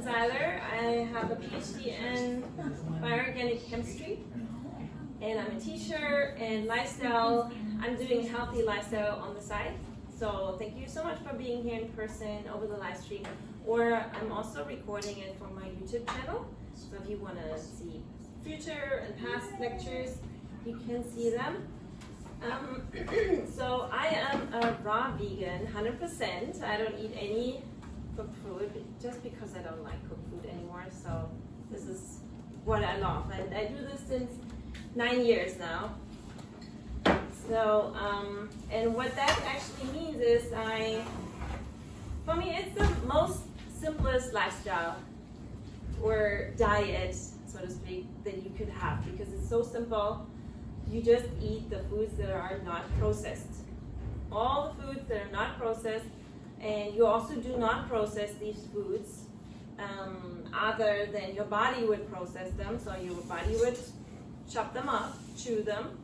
Seiler. I have a PhD in bioorganic chemistry, and I'm a teacher and lifestyle. I'm doing healthy lifestyle on the side. So thank you so much for being here in person over the live stream. Or I'm also recording it for my YouTube channel. So if you want to see future and past lectures, you can see them. So I am a raw vegan, 100%. I don't eat any cooked food just because I don't like cooked food anymore. So this is what I love, and I do this since 9 years now. So and what that actually means is for me, it's the most simplest lifestyle or diet, so to speak, that you could have, because it's so simple. You just eat the foods that are not processed. All the foods that are not processed, and you also do not process these foods other than your body would process them. So your body would chop them up, chew them,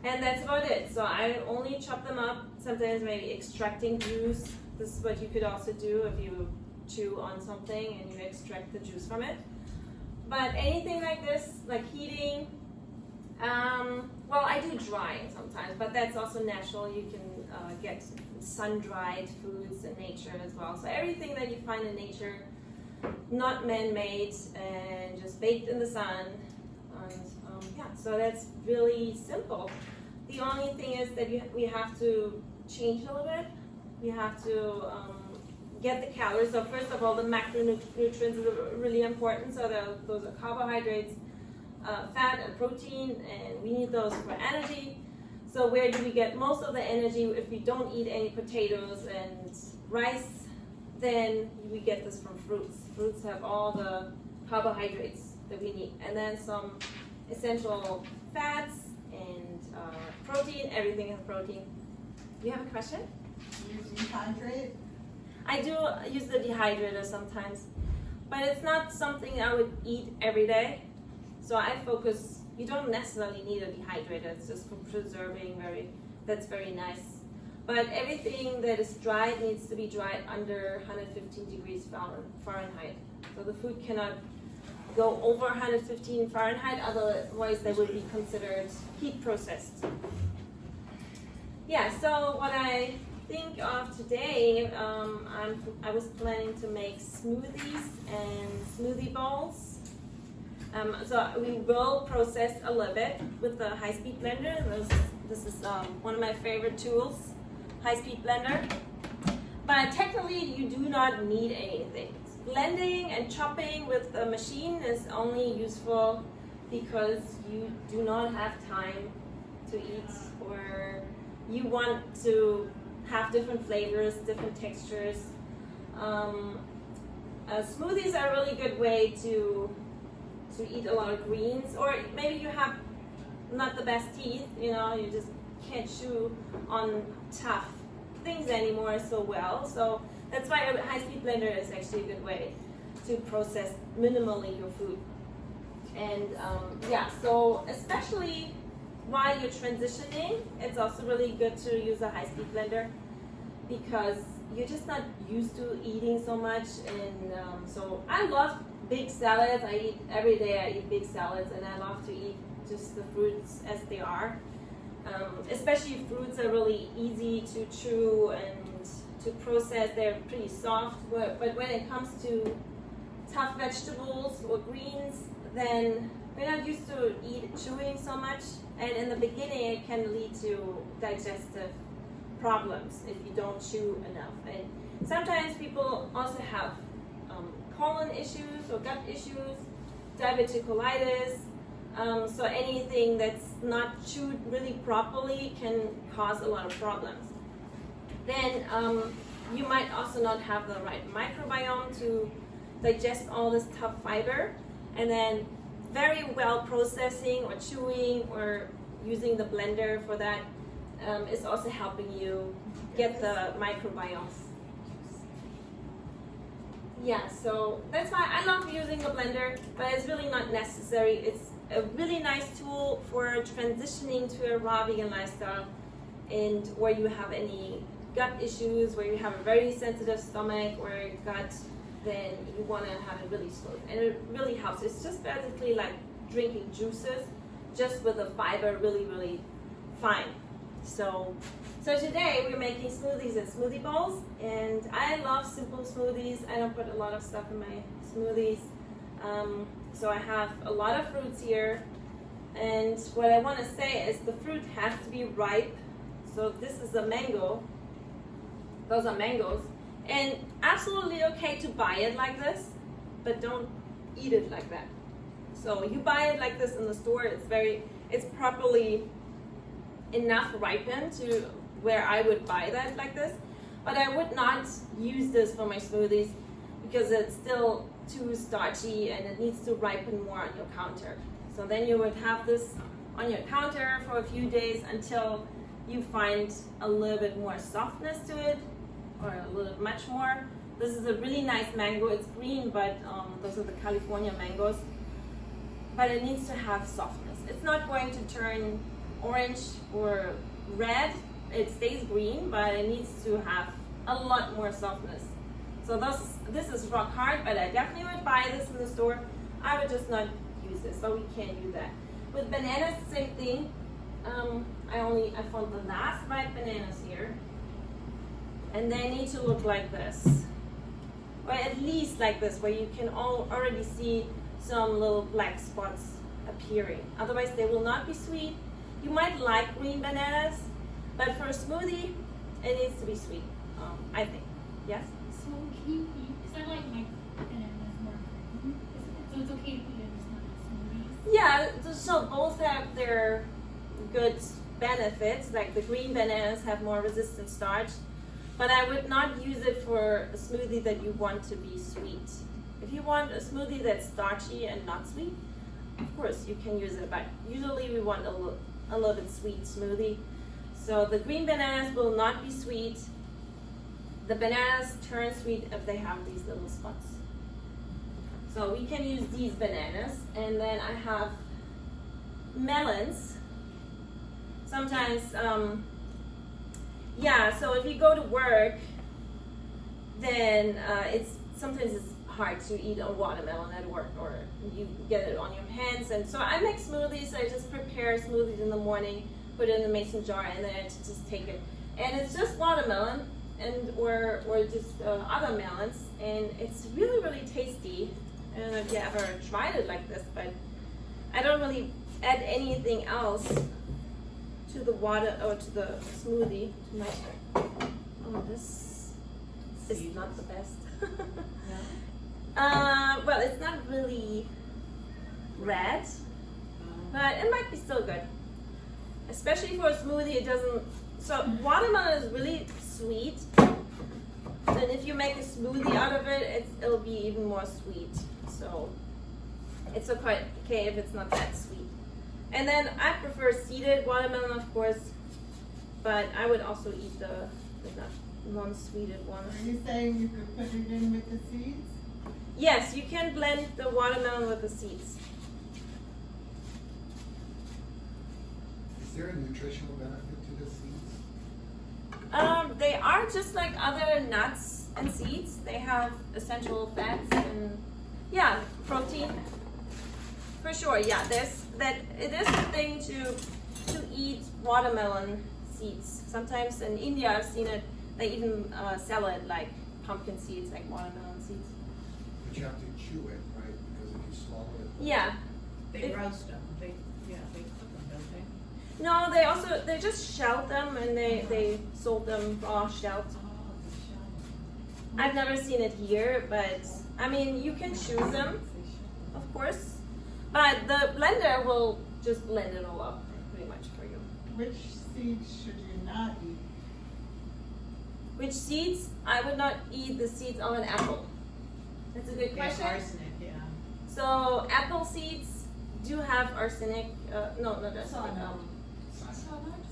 and that's about it. So I only chop them up, sometimes maybe extracting juice. This is what you could also do if you chew on something and you extract the juice from it. But anything like this, like heating, well, I do drying sometimes, but that's also natural. You can get sun-dried foods in nature as well. So everything that you find in nature, not man-made and just baked in the sun. And yeah, so that's really simple. The only thing is that we have to change a little bit. We have to get the calories. So first of all, the macronutrients are really important. So those are carbohydrates, fat and protein, and we need those for energy. So where do we get most of the energy if we don't eat any potatoes and rice? Then we get this from fruits. Fruits have all the carbohydrates that we need, and then some essential fats and protein. Everything has protein. Do you have a question? Do you dehydrate? I do use the dehydrator sometimes, but it's not something I would eat every day. So I focus, you don't necessarily need a dehydrator, it's just for preserving, that's very nice. But everything that is dried needs to be dried under 115 degrees Fahrenheit. So the food cannot go over 115 Fahrenheit, otherwise they would be considered heat processed. Yeah, so what I think of today, I was planning to make smoothies and smoothie bowls. So we will process a little bit with the high-speed blender. This is one of my favorite tools, high-speed blender. But technically, you do not need anything. Blending and chopping with the machine is only useful because you do not have time to eat, or you want to have different flavors, different textures. Smoothies are a really good way to eat a lot of greens, or maybe you have not the best teeth, you just can't chew on tough things anymore so well. So that's why a high-speed blender is actually a good way to process minimally your food. And yeah, so especially while you're transitioning, it's also really good to use a high-speed blender because you're just not used to eating so much. And so I love big salads. I eat every day. I eat big salads, and I love to eat just the fruits as they are. Especially fruits are really easy to chew and to process. They're pretty soft. But when it comes to tough vegetables or greens, then we're not used to chewing so much. And in the beginning, it can lead to digestive problems if you don't chew enough. And sometimes people also have colon issues or gut issues, diverticulitis. So anything that's not chewed really properly can cause a lot of problems. Then you might also not have the right microbiome to digest all this tough fiber. And then very well processing or chewing or using the blender for that is also helping you get the microbiome. Yeah, so that's why I love using the blender, but it's really not necessary. It's a really nice tool for transitioning to a raw vegan lifestyle, and where you have any gut issues, where you have a very sensitive stomach, or gut then you want to have it really smooth, and it really helps. It's just basically like drinking juices, just with the fiber really fine. So today we're making smoothies and smoothie bowls, and I love simple smoothies. I don't put a lot of stuff in my smoothies. So I have a lot of fruits here, and what I want to say is the fruit has to be ripe. So this is a mango. Those are mangoes, and absolutely okay to buy it like this, but don't eat it like that. So you buy it like this in the store. It's properly enough ripened to where I would buy that like this, but I would not use this for my smoothies because it's still too starchy and it needs to ripen more on your counter. So then you would have this on your counter for a few days until you find a little bit more softness to it, or a little much more. This is a really nice mango. It's green, but those are the California mangoes. But it needs to have softness. It's not going to turn orange or red. It stays green, but it needs to have a lot more softness. So this is rock hard, but I definitely would buy this in the store. I would just not use this, so we can't do that. With bananas, same thing. I found the last ripe bananas here, and they need to look like this, or at least like this, where you can already see some little black spots appearing. Otherwise, they will not be sweet. You might like green bananas, but for a smoothie, it needs to be sweet. I think. Yes. So can you eat? Because I like my bananas more green. So it's okay to eat it as not smoothies. Yeah. So both have their good benefits. Like the green bananas have more resistant starch, but I would not use it for a smoothie that you want to be sweet. If you want a smoothie that's starchy and not sweet, of course you can use it, but usually we want a little bit sweet smoothie. So the green bananas will not be sweet. The bananas turn sweet if they have these little spots. So we can use these bananas, and then I have melons. Sometimes, so if you go to work, then sometimes it's hard to eat a watermelon at work, or you get it on your hands. And so I make smoothies. I just prepare smoothies in the morning, put it in a mason jar, and then I just take it. And it's just watermelon or just other melons, and it's really tasty. I don't know if you ever tried it like this, but I don't really add anything else to the water or to the smoothie. This is not the best. Well, it's not really red, but it might be still good. Especially for a smoothie, it doesn't. So watermelon is really sweet, and if you make a smoothie out of it, it'll be even more sweet. So it's okay if it's not that sweet. And then I prefer seeded watermelon, of course, but I would also eat the non-sweeted one. Are you saying you could put it in with the seeds? Yes, you can blend the watermelon with the seeds. Is there a nutritional benefit to the seeds? They are just like other nuts and seeds. They have essential fats and protein. For sure, yeah. It is a thing to eat watermelon seeds. Sometimes in India, I've seen it. They even sell it like pumpkin seeds, like watermelon seeds. But you have to chew it, right? Because if you swallow it. Yeah. They roast them. They cook them, don't they? No, they just shelled them, and they sold them raw shelled. Oh, the shell. I've never seen it here, but I mean, you can choose them, of course. But the blender will just blend it all up pretty much for you. Which seeds should you not eat? Which seeds? I would not eat the seeds of an apple. That's a good They have question. arsenic, yeah. So apple seeds do have arsenic. No, not arsenic.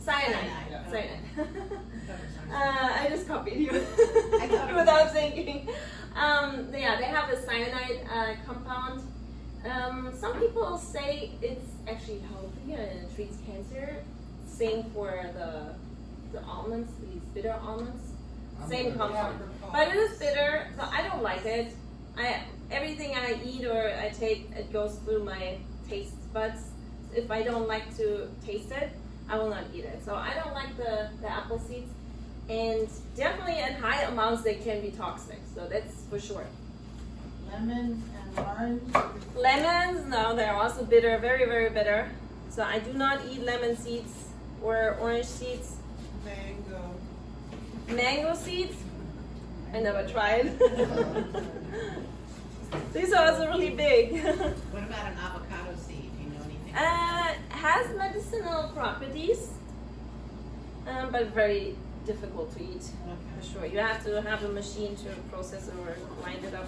Cyanide. Yeah. Cyanide. Cyanide. I just copied you I thought it was without arsenic. thinking. They have a cyanide compound. Some people say it's actually healthy and it treats cancer. Same for the almonds, these bitter almonds. Same compound. But it is bitter, so I don't like it. Everything I eat or I take, it goes through my taste buds. If I don't like to taste it, I will not eat it. So I don't like the apple seeds, and definitely at high amounts they can be toxic. So that's for sure. Lemon and orange. Lemons, no, they're also bitter, very, very bitter. So I do not eat lemon seeds or orange seeds. Mango. Mango seeds, I never tried. These are also really big. What about an avocado seed? Do you know anything? Has medicinal properties, but very difficult to eat. For sure, you have to have a machine to process it or grind it up.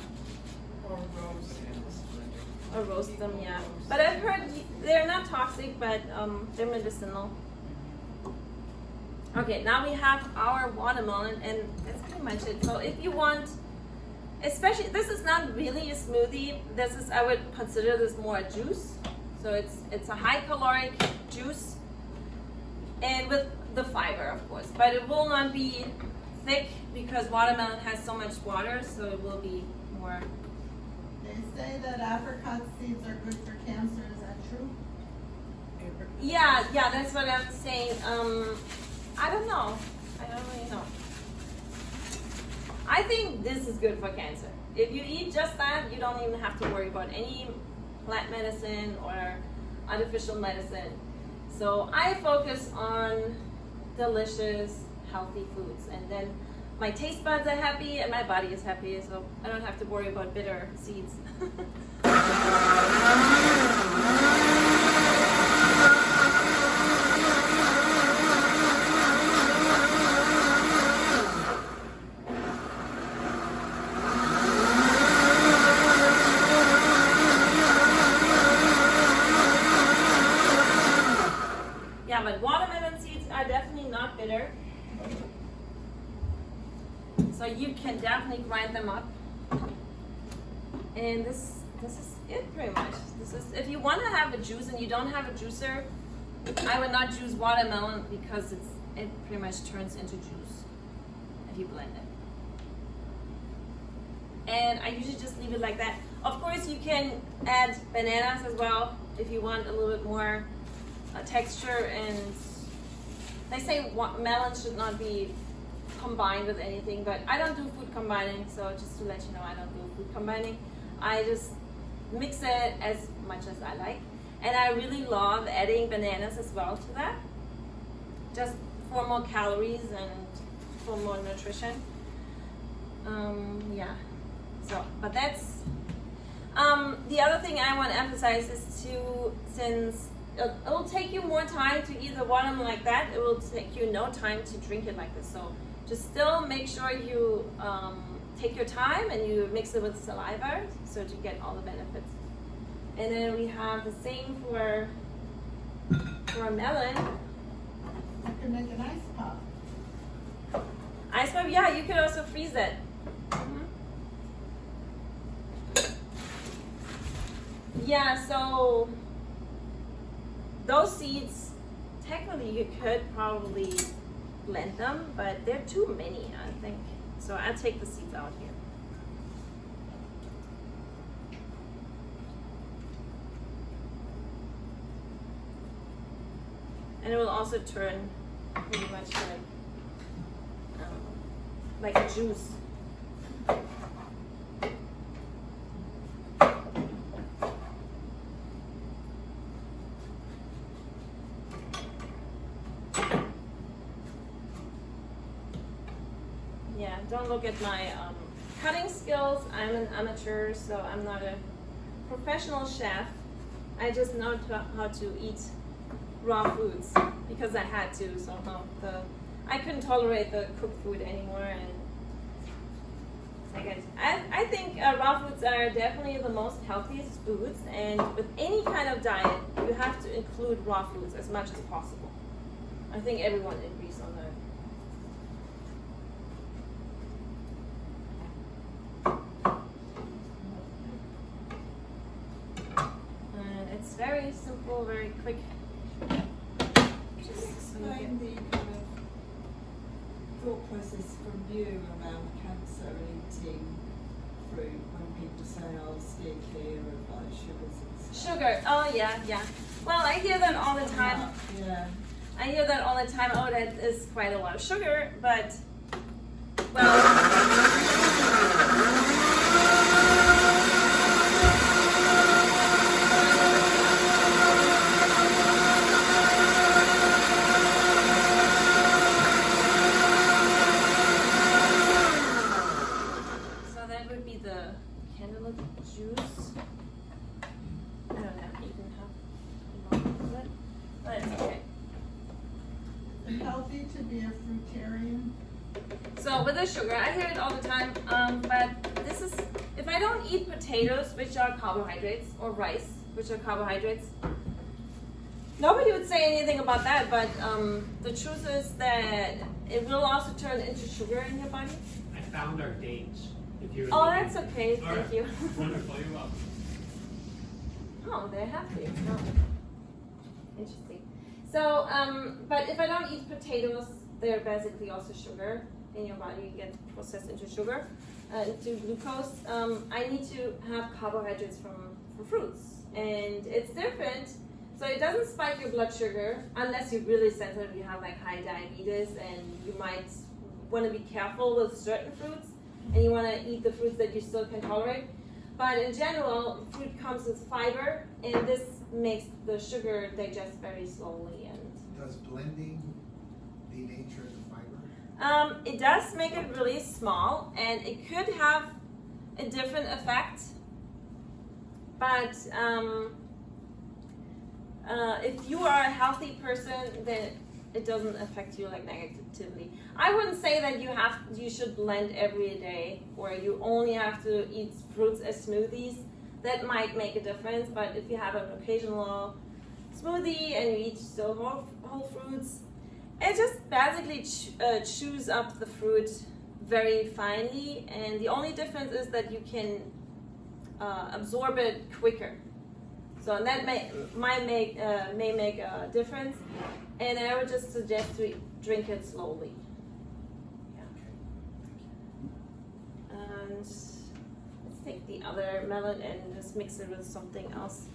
Or rose. Or roast them, yeah. But I've heard they're not toxic, but they're medicinal. Okay, now we have our watermelon, and that's pretty much it. So if you want, especially, this is not really a smoothie. This is, I would consider this more a juice. So it's a high caloric juice, and with the fiber, of course. But it will not be thick because watermelon has so much water, so it will be more. They say that apricot seeds are good for cancer. Is that true? Yeah, that's what I'm saying. I don't know. I don't really know. I think this is good for cancer. If you eat just that, you don't even have to worry about any plant medicine or artificial medicine. So I focus on delicious, healthy foods, and then my taste buds are happy and my body is happy, so I don't have to worry about bitter seeds. Yeah, but watermelon seeds are definitely not bitter. So you can definitely grind them up. And this is it pretty much. This is, if you want to have a juice and you don't have a juicer, I would not juice watermelon because it pretty much turns into juice if you blend it. And I usually just leave it like that. Of course, you can add bananas as well if you want a little bit more texture. And they say melon should not be combined with anything, but I don't do food combining, so just to let you know, I don't do food combining. I just mix it as much as I like, and I really love adding bananas as well to that, just for more calories and for more nutrition. Yeah, so, but that's the other thing I want to emphasize is since it will take you more time to eat the watermelon like that, it will take you no time to drink it like this. So just still make sure you take your time and you mix it with saliva so to get all the benefits. And then we have the same for a melon. You can make an ice pop. Ice pop, yeah, you could also freeze it. Yeah, so those seeds, technically you could probably blend them, but they're too many, I think. So I'll take the seeds out here. And it will also turn pretty much like a juice. Yeah, don't look at my cutting skills. I'm an amateur, so I'm not a professional chef. I just know how to eat raw foods because I had to. So I couldn't tolerate the cooked food anymore, and I think raw foods are definitely the most healthiest foods. And with any kind of diet, you have to include raw foods as much as possible. I think everyone agrees on that. It's very simple, very quick. Just explain the kind of thought process from you around cancer and eating fruit when people say, "Oh, steer clear of like sugars and stuff." Sugar. Oh yeah, yeah. Well, I hear that all the time. Yeah. I hear that all the time. Oh, that is quite a lot of sugar, but well. So that would be the cantaloupe juice. I don't have even have of it, but it's okay. Is it healthy to be a fruitarian? So with the sugar, I hear it all the time, but this is, if I don't eat potatoes, which are carbohydrates, or rice, which are carbohydrates, nobody would say anything about that, but the truth is that it will also turn into sugar in your body. I found our dates. If you were Oh, looking. that's okay, All thank right. you. Wonderful, you're welcome. Oh, they're happy. Oh. Interesting. So, but if I don't eat potatoes, they're basically also sugar in your body. You get processed into sugar, into glucose. I need to have carbohydrates from fruits, and it's different. So it doesn't spike your blood sugar unless you're really sensitive. You have like high diabetes, and you might want to be careful with certain fruits, and you want to eat the fruits that you still can tolerate. But in general, fruit comes with fiber, and this makes the sugar digest very slowly. And Does blending denature the fiber? it does make it really small, and it could have a different effect. But if you are a healthy person, then it doesn't affect you like negatively. I wouldn't say that you should blend every day, or you only have to eat fruits as smoothies. That might make a difference, but if you have an occasional smoothie and you eat still whole fruits, it just basically chews up the fruit very finely, and the only difference is that you can absorb it quicker. So that may make a difference, and I would just suggest to drink it slowly. Yeah. And let's take the other melon and just mix it with something else.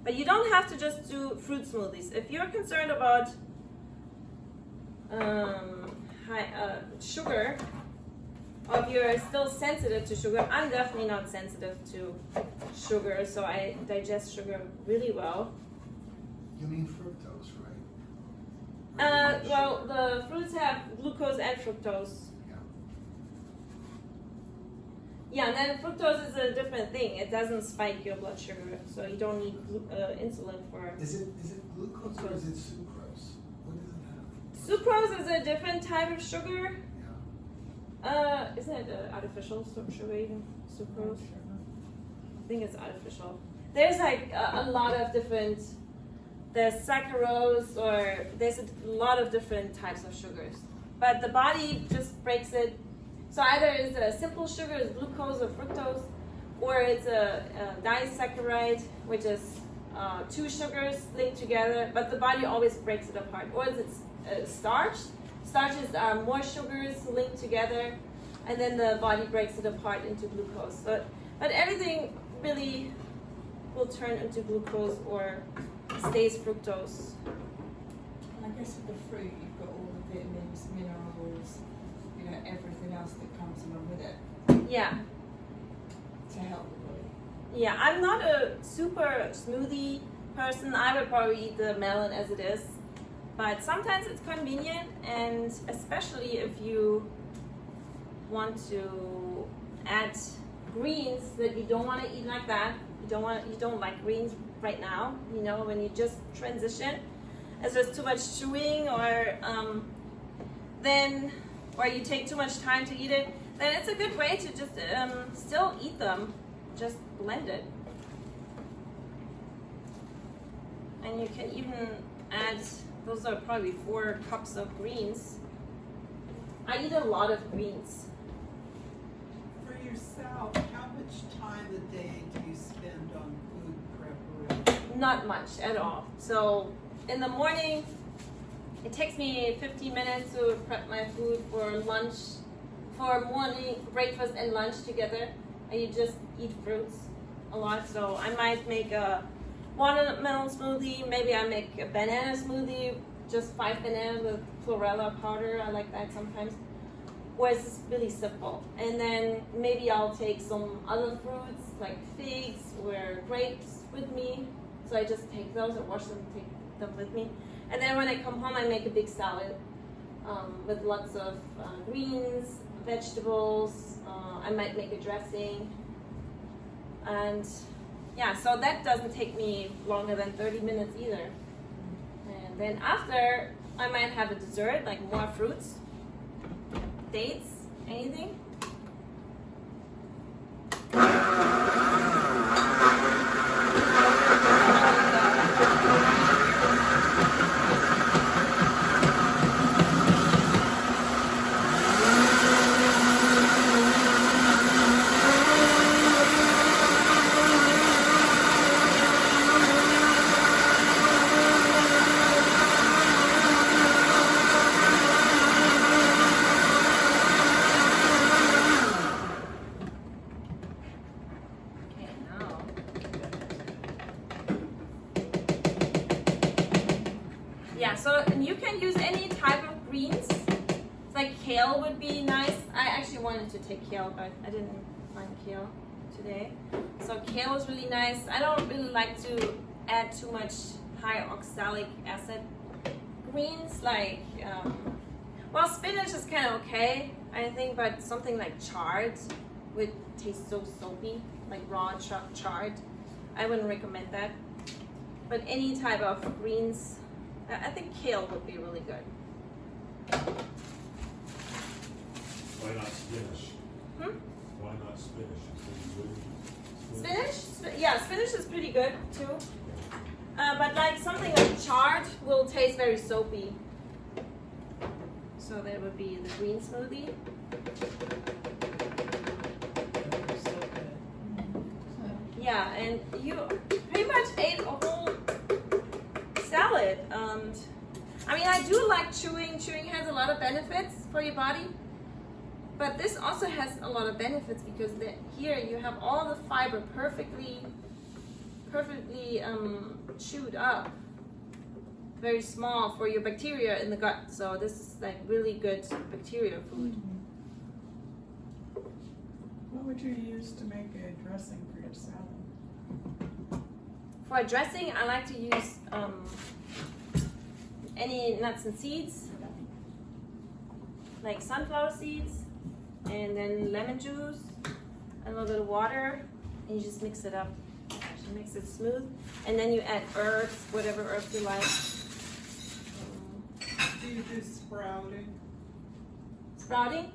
But you don't have to just do fruit smoothies. If you're concerned about sugar, or if you're still sensitive to sugar, I'm definitely not sensitive to sugar, so I digest sugar really well. You mean fructose, right? Well, the fruits have glucose and fructose. Yeah. Yeah, and then fructose is a different thing. It doesn't spike your blood sugar, so you don't need insulin for. Is it glucose or is it sucrose? What does it have? Sucrose is a different type of sugar. Yeah. Isn't it artificial sugar even? Sucrose? I think it's artificial. There's like a lot of different. There's saccharose, or there's a lot of different types of sugars. But the body just breaks it. So either it's a simple sugar, it's glucose or fructose, or it's a disaccharide, which is two sugars linked together, but the body always breaks it apart. Or it's starch. Starches are more sugars linked together, and then the body breaks it apart into glucose. But everything really will turn into glucose or stays fructose. And I guess with the fruit, you've got all the vitamins, minerals, everything else that comes along with it Yeah. to help the body. Yeah, I'm not a super smoothie person. I would probably eat the melon as it is. But sometimes it's convenient, and especially if you want to add greens that you don't want to eat like that. You don't like greens right now, when you just transition. If there's too much chewing, or or you take too much time to eat it, then it's a good way to just still eat them. Just blend it. And you can even add, those are probably 4 cups of greens. I eat a lot of greens. For yourself, how much time a day do you spend on food preparation? Not much at all. So in the morning, it takes me 15 minutes to prep my food for lunch. for morning, breakfast, and lunch together, and you just eat fruits a lot. So I might make a watermelon smoothie. Maybe I make a banana smoothie, just 5 bananas with chlorella powder. I like that sometimes. Where it's really simple. And then maybe I'll take some other fruits like figs or grapes with me. So I just take those and wash them, take them with me. And then when I come home, I make a big salad with lots of greens, vegetables. I might make a dressing. And yeah, so that doesn't take me longer than 30 minutes either. And then after, I might have a dessert, like more fruits, dates, anything. Yeah, so and you can use any type of greens. Like kale would be nice. I actually wanted to take kale, but I didn't find kale today. So kale is really nice. I don't really like to add too much high oxalic acid greens. Like, well, spinach is kind of okay, I think, but something like chard would taste so soapy, like raw chard. I wouldn't recommend that. But any type of greens, I think kale would be really good. Why not spinach? Why not spinach? Spinach? Yeah, spinach is pretty good too. But like something like chard will taste very soapy. So that would be the green smoothie. So good. Yeah, and you pretty much ate a whole salad. I mean, I do like chewing. Chewing has a lot of benefits for your body. But this also has a lot of benefits because here you have all the fiber perfectly chewed up. Very small for your bacteria in the gut. So this is like really good bacteria food. What would you use to make a dressing for your salad? For a dressing, I like to use any nuts and seeds, like sunflower seeds, and then lemon juice, a little bit of water, and you just mix it up. Actually makes it smooth. And then you add herbs, whatever herbs you like. Do you do sprouting? Sprouting?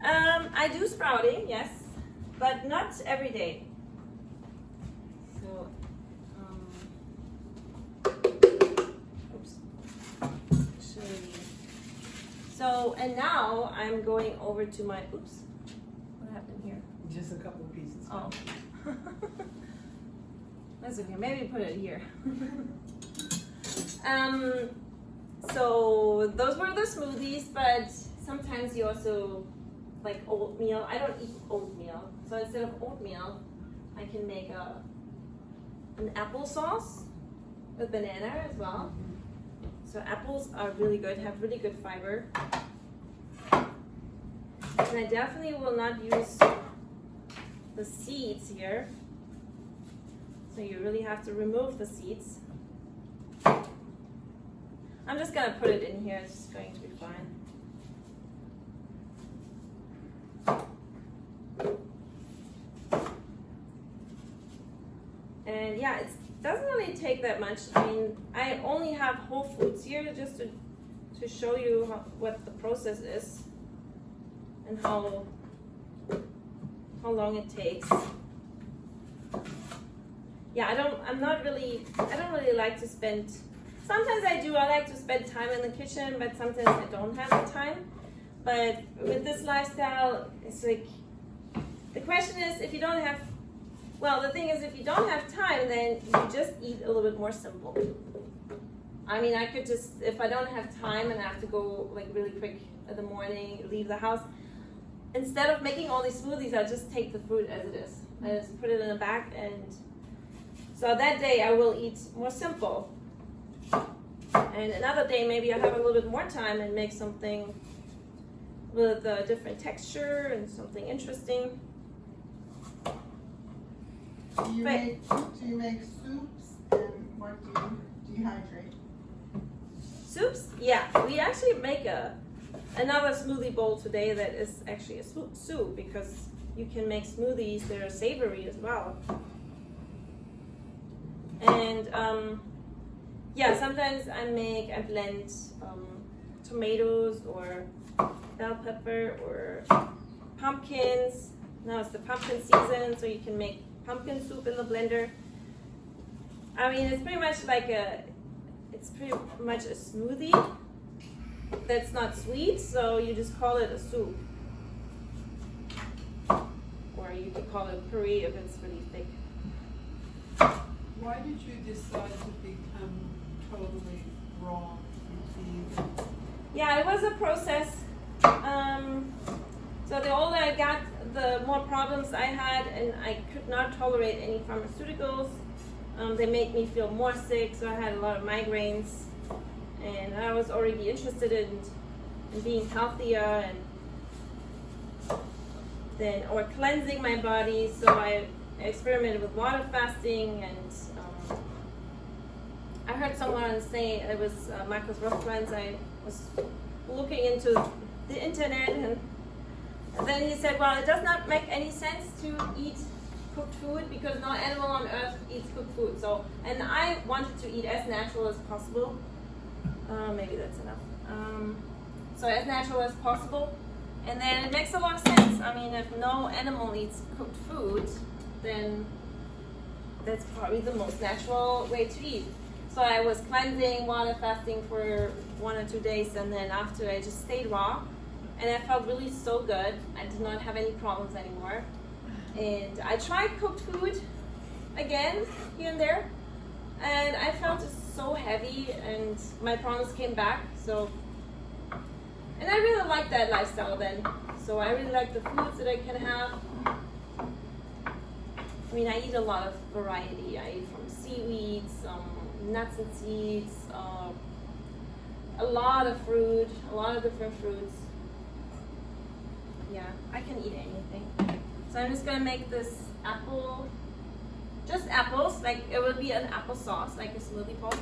I do sprouting, yes, but not every day. So, oops. So, and now I'm going over to my, oops, what happened here? Just a couple of pieces. Oh. That's okay, maybe put it here. So those were the smoothies, but sometimes you also like oatmeal. I don't eat oatmeal, so instead of oatmeal, I can make an applesauce with banana as well. So apples are really good, have really good fiber. And I definitely will not use the seeds here. So you really have to remove the seeds. I'm just gonna put it in here, it's going to be fine. And yeah, it doesn't really take that much. I mean, I only have whole foods here just to show you what the process is and how long it takes. Yeah, I don't really like to spend, sometimes I do, I like to spend time in the kitchen, but sometimes I don't have the time. But with this lifestyle, it's like, the question is if you don't have, well, the thing is if you don't have time, then you just eat a little bit more simple. I mean, I could just, if I don't have time and I have to go like really quick in the morning, leave the house, instead of making all these smoothies, I just take the fruit as it is. I just put it in a bag, and so that day I will eat more simple. And another day maybe I have a little bit more time and make something with a different texture and something interesting. Do you make soups, and what do you dehydrate? Soups? Yeah, we actually make another smoothie bowl today that is actually a soup, because you can make smoothies that are savory as well. And yeah, sometimes I blend tomatoes or bell pepper or pumpkins. Now it's the pumpkin season, so you can make pumpkin soup in the blender. I mean, it's pretty much like a smoothie that's not sweet, so you just call it a soup. Or you could call it puree if it's really thick. Why did you decide to become totally raw vegan? Yeah, it was a process. So the older I got, the more problems I had, and I could not tolerate any pharmaceuticals. They made me feel more sick, so I had a lot of migraines, and I was already interested in being healthier or cleansing my body. So I experimented with water fasting, and I heard someone say it was Marcus Rothman's. I was looking into the internet, and then he said, well, it does not make any sense to eat cooked food because no animal on earth eats cooked food. So, and I wanted to eat as natural as possible. Maybe that's enough. So as natural as possible. And then it makes a lot of sense. I mean, if no animal eats cooked food, then that's probably the most natural way to eat. So I was cleansing, water fasting for 1 or 2 days, and then after I just stayed raw, and I felt really so good. I did not have any problems anymore. And I tried cooked food again, here and there, and I felt just so heavy, and my problems came back. So, and I really like that lifestyle then. So I really like the foods that I can have. I mean, I eat a lot of variety. I eat from seaweeds, nuts and seeds, a lot of fruit, a lot of different fruits. Yeah, I can eat anything. So I'm just gonna make this just apples, like it would be an apple sauce, like a smoothie bowl.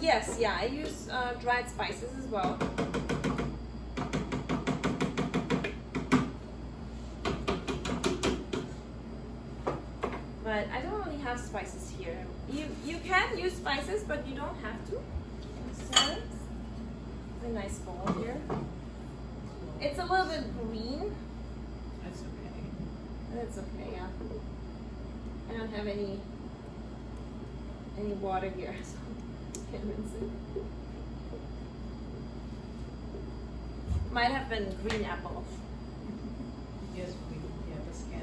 Yes, yeah, I use dried spices as well. But I don't really have spices here. You can use spices, but you don't have to. So it's a nice bowl here. It's a little bit green. That's okay. That's okay, yeah. I don't have any water here, so I can rinse it. Might have been green apples. Yes, the skin.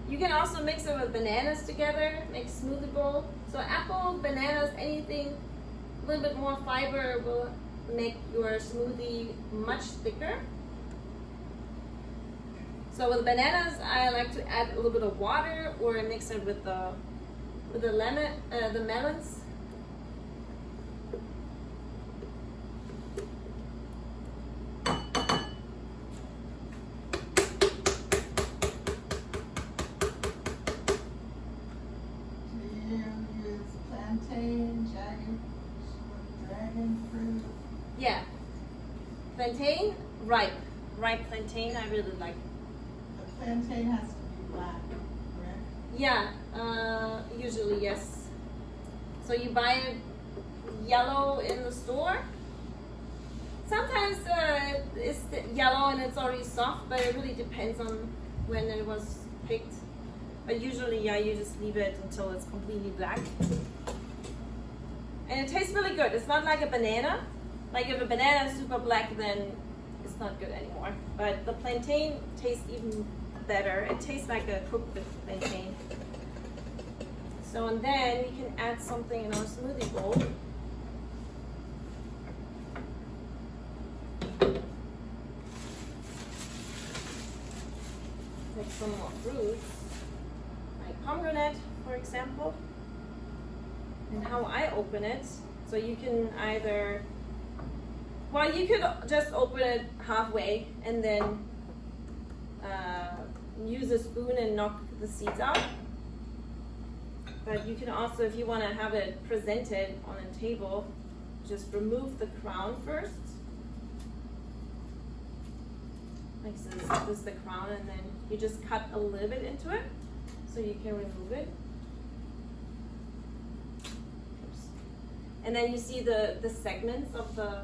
You can also mix it with bananas together, make smoothie bowl. So apples, bananas, anything, a little bit more fiber will make your smoothie much thicker. So with bananas, I like to add a little bit of water or mix it with the melons. Do you use plantain, dragon fruit? Yeah, plantain, ripe plantain. I really like. The plantain has to be black, correct? Yeah, usually yes. So you buy it yellow in the store. Sometimes it's yellow and it's already soft, but it really depends on when it was picked. But usually, yeah, you just leave it until it's completely black. And it tastes really good. It's not like a banana. Like if a banana is super black, then it's not good anymore. But the plantain tastes even better. It tastes like a cooked plantain. So and then we can add something in our smoothie bowl. Like some more fruits, like pomegranate, for example. And how I open it, so you can either, well, you could just open it halfway and then use a spoon and knock the seeds out. But you can also, if you want to have it presented on a table, just remove the crown first. Like this is the crown, and then you just cut a little bit into it so you can remove it. Oops. And then you see the segments of the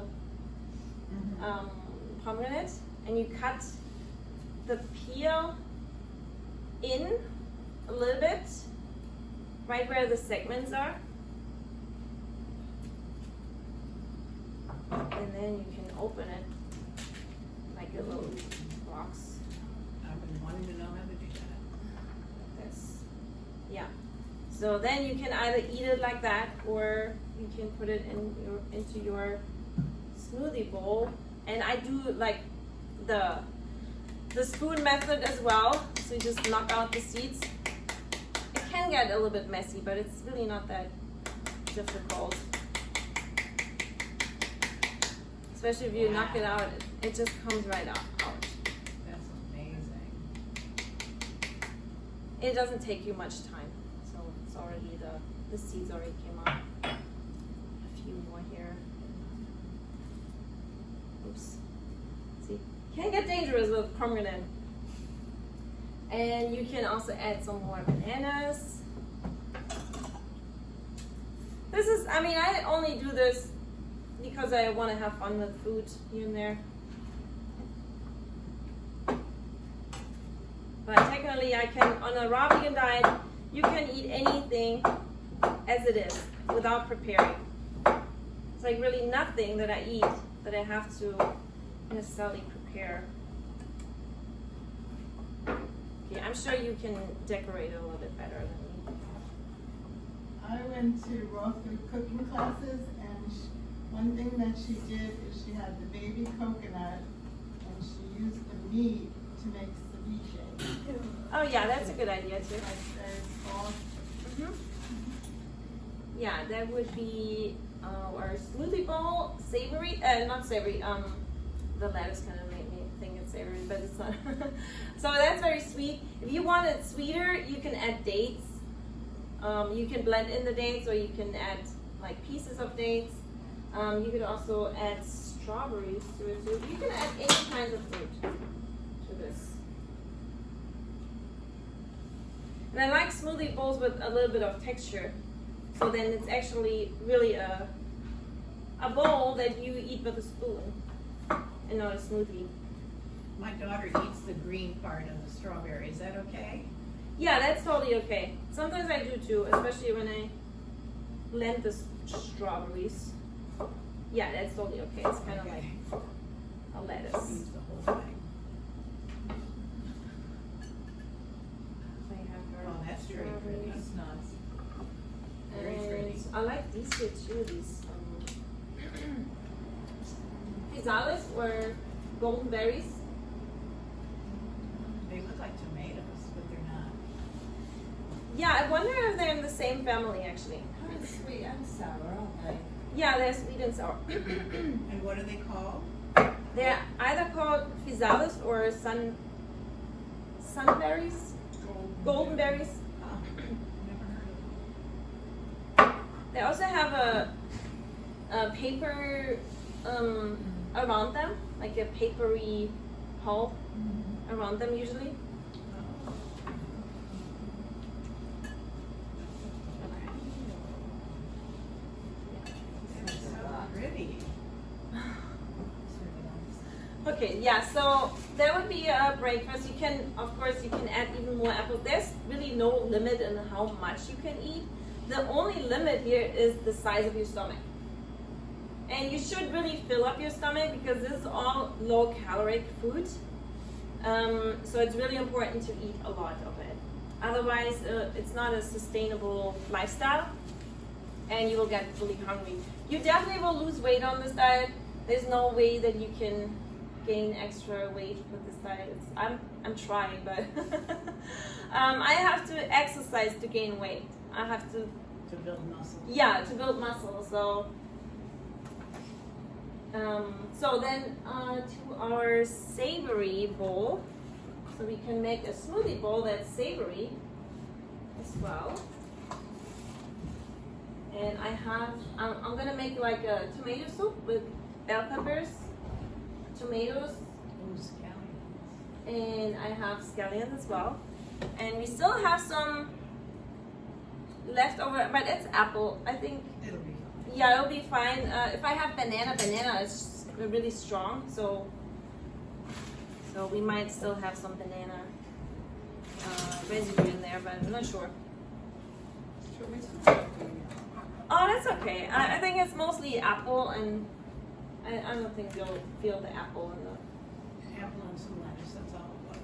pomegranate, and you cut the peel in a little bit, right where the segments are. And then you can open it like a little box. I've been wanting to know how to do that. Like this. Yeah. So then you can either eat it like that, or you can put it into your smoothie bowl. And I do like the spoon method as well. So you just knock out the seeds. It can get a little bit messy, but it's really not that difficult. Especially if you knock it out, it just comes right out. That's amazing. It doesn't take you much time. So it's already, the seeds already came out. A few more here. Oops. See, can get dangerous with pomegranate. And you can also add some more bananas. This is, I mean, I only do this because I want to have fun with food here and there. But technically I can, on a raw vegan diet, you can eat anything as it is without preparing. It's like really nothing that I eat that I have to necessarily prepare. Okay, I'm sure you can decorate it a little bit better than me. I went to raw food cooking classes, and one thing that she did is she had the baby coconut, and she used the meat to make ceviche. Oh yeah, that's a good idea too. That's very soft. Mhm. Yeah, that would be our smoothie bowl, savory, not savory, the lettuce kind of made me think it's savory, but it's not. So that's very sweet. If you want it sweeter, you can add dates. You can blend in the dates, or you can add like pieces of dates. You could also add strawberries to it too. You can add any kind of fruit to this. And I like smoothie bowls with a little bit of texture. So then it's actually really a bowl that you eat with a spoon and not a smoothie. My daughter eats the green part of the strawberry. Is that okay? Yeah, that's totally okay. Sometimes I do too, especially when I blend the strawberries. Yeah, that's totally okay. It's kind of like a lettuce. Eats the whole thing. I have our Oh, that's very pretty. strawberries. That's nice. Very And pretty. I like these here too, these physalis or golden berries. They look like tomatoes, but they're not. Yeah, I wonder if they're in the same family actually. Kind of sweet and sour, aren't they? Yeah, they're sweet and sour. And what are they called? They're either called physalis or sunberries, golden berries. Oh, never heard of They also have a paper around them, like a papery hull around them usually. them. Oh. Okay, yeah, so that would be a breakfast. You can, of course, you can add even more apples. There's really no limit in how much you can eat. The only limit here is the size of your stomach. And you should really fill up your stomach because this is all low caloric food. So it's really important to eat a lot of it. Otherwise, it's not a sustainable lifestyle and you will get really hungry. You definitely will lose weight on this diet. There's no way that you can gain extra weight with this diet. I'm trying, but I have to exercise to gain weight. I have to build muscle. Yeah, to build muscle. So then to our savory bowl. So we can make a smoothie bowl that's savory as well. And I have, I'm gonna make like a tomato soup with bell peppers, tomatoes, Ooh, scallions. and I have scallions as well. And we still have some leftover, but it's apple. I think, It'll be fine. yeah, it'll be fine. If I have banana is really strong, so we might still have some banana residue in there, but I'm not sure. Oh, that's okay. I think it's mostly apple, and I don't think you'll feel the apple in the. Apple and some lettuce, that's all it was.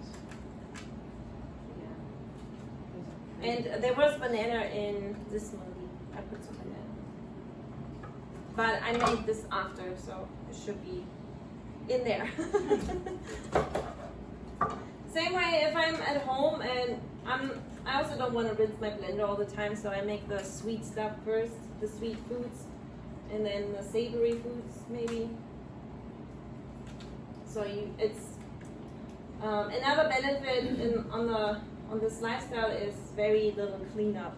Yeah. And there was banana in this smoothie. I put some banana. But I made this after, so it should be in there. Same way if I'm at home and I also don't want to rinse my blender all the time, so I make the sweet stuff first, the sweet foods, and then the savory foods maybe. So it's another benefit on this lifestyle is very little cleanup,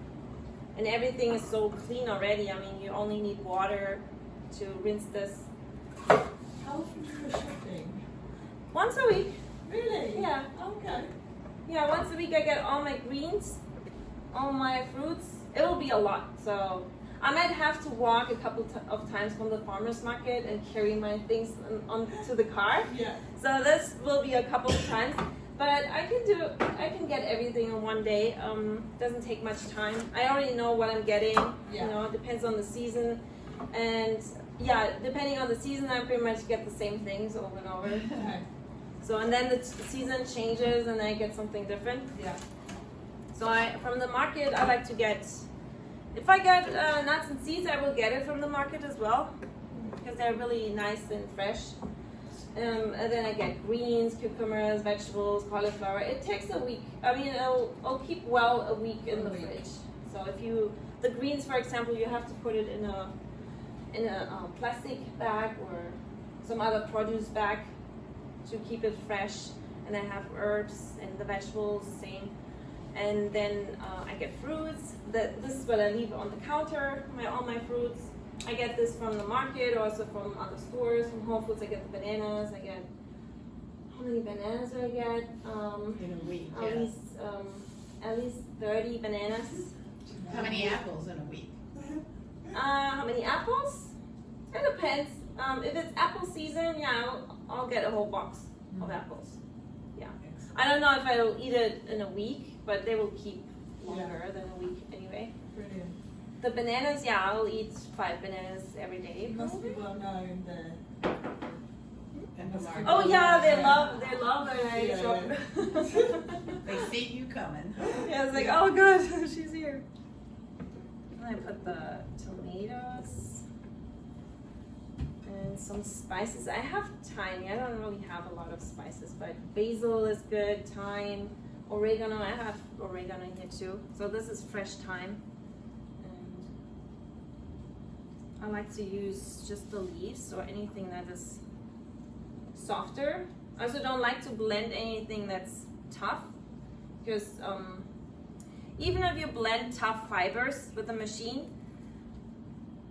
and everything is so clean already. I mean, you only need water to rinse this. How often do you shopping? Once a week. Really? Yeah. Okay. Yeah, once a week I get all my greens, all my fruits. It will be a lot, so I might have to walk a couple of times from the farmer's market and carry my things onto the car. Yeah. So this will be a couple of times, but I can get everything in one day. Doesn't take much time. I already know what I'm getting. Yeah. You know, it depends on the season, and yeah, depending on the season, I pretty much get the same things over and over. So, and then the season changes and I get something different. Yeah. So from the market, I like to get, if I get nuts and seeds, I will get it from the market as well, because they're really nice and fresh. And then I get greens, cucumbers, vegetables, cauliflower. It takes a week. I mean, it'll keep well a week in the fridge. So if the greens, for example, you have to put it in a plastic bag or some other produce bag to keep it fresh. And I have herbs and the vegetables, same. And then I get fruits. This is what I leave on the counter, all my fruits. I get this from the market, also from other stores, from Whole Foods. I get the bananas. I get, how many bananas do I get? In a week, At least 30 bananas. How many apples in a week? How many apples? It depends. If it's apple season, yeah, I'll get a whole box of apples. Yeah. I don't know if I'll eat it in a week, but they will keep longer than a week anyway. Brilliant. The bananas, yeah, I'll eat 5 bananas every day. You must be well known there. And the market. Oh yeah, they love when I Yeah, shop. They see you coming. Yeah, it's like, oh good, she's here. And I put the tomatoes and some spices. I have thyme. I don't really have a lot of spices, but basil is good, thyme, oregano. I have oregano in here too. So this is fresh thyme. And I like to use just the leaves or anything that is softer. I also don't like to blend anything that's tough, because even if you blend tough fibers with a machine,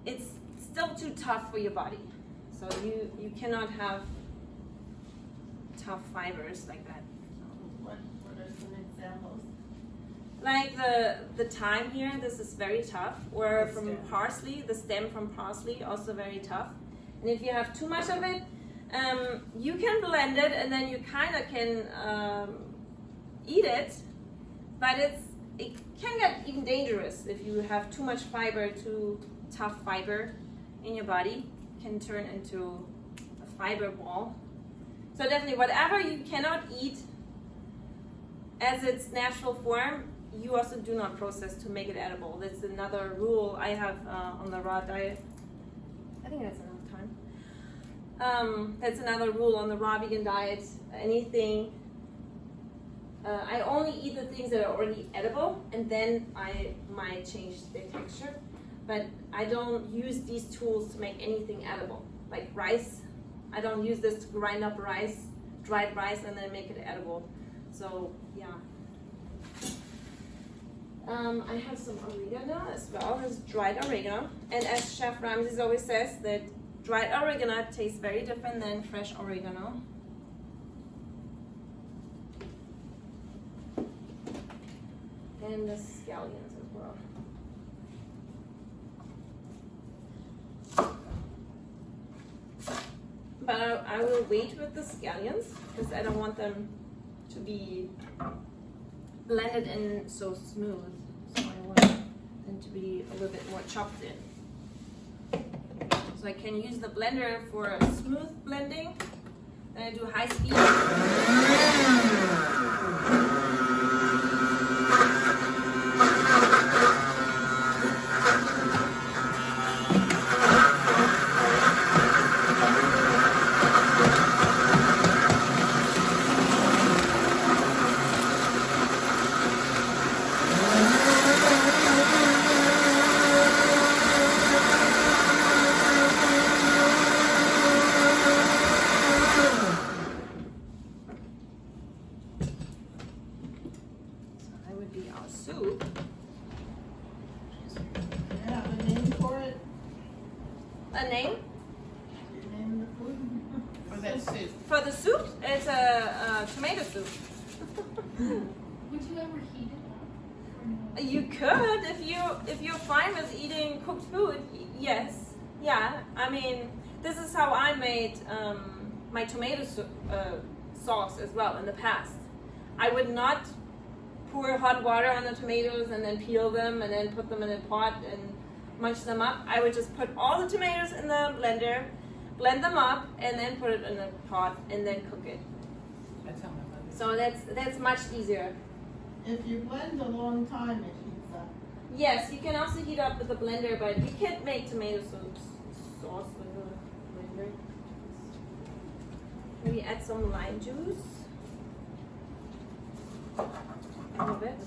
it's still too tough for your body. So you cannot have tough fibers like that. What are some examples? Like the thyme here, this is very tough. Or The from stem. parsley, the stem from parsley, also very tough. And if you have too much of it, You can blend it and then you kind of can eat it, but it can get even dangerous if you have too much fiber, too tough fiber in your body. It can turn into a fiber ball. So definitely whatever you cannot eat as its natural form, you also do not process to make it edible. That's another rule I have on the raw diet. I think that's enough time. That's another rule on the raw vegan diet. Anything, I only eat the things that are already edible, and then I might change the texture. But I don't use these tools to make anything edible. Like rice, I don't use this to grind up rice, dried rice, and then make it edible. So yeah. I have some oregano as well. This is dried oregano. And as Chef Ramses always says, that dried oregano tastes very different than fresh oregano. And the scallions as well. But I will wait with the scallions because I don't want them to be blended in so smooth. So I want them to be a little bit more chopped in. So I can use the blender for smooth blending. Then I do high speed. Soup. Yeah, the name for it, A name the name of the food. For that soup. for the soup? It's a tomato soup. Would you ever heat it up? Or no? You could if you're fine with eating cooked food. Yes, yeah. I mean, this is how I made my tomato sauce as well in the past. I would not pour hot water on the tomatoes and then peel them and then put them in a pot and munch them up. I would just put all the tomatoes in the blender, blend them up, and then put it in a pot and then cook it. That's how my mother. So that's much easier. If you blend a long time, it heats up. Yes, you can also heat up with a blender, but you can't make tomato sauce with a blender. Maybe add some lime juice. A little bit.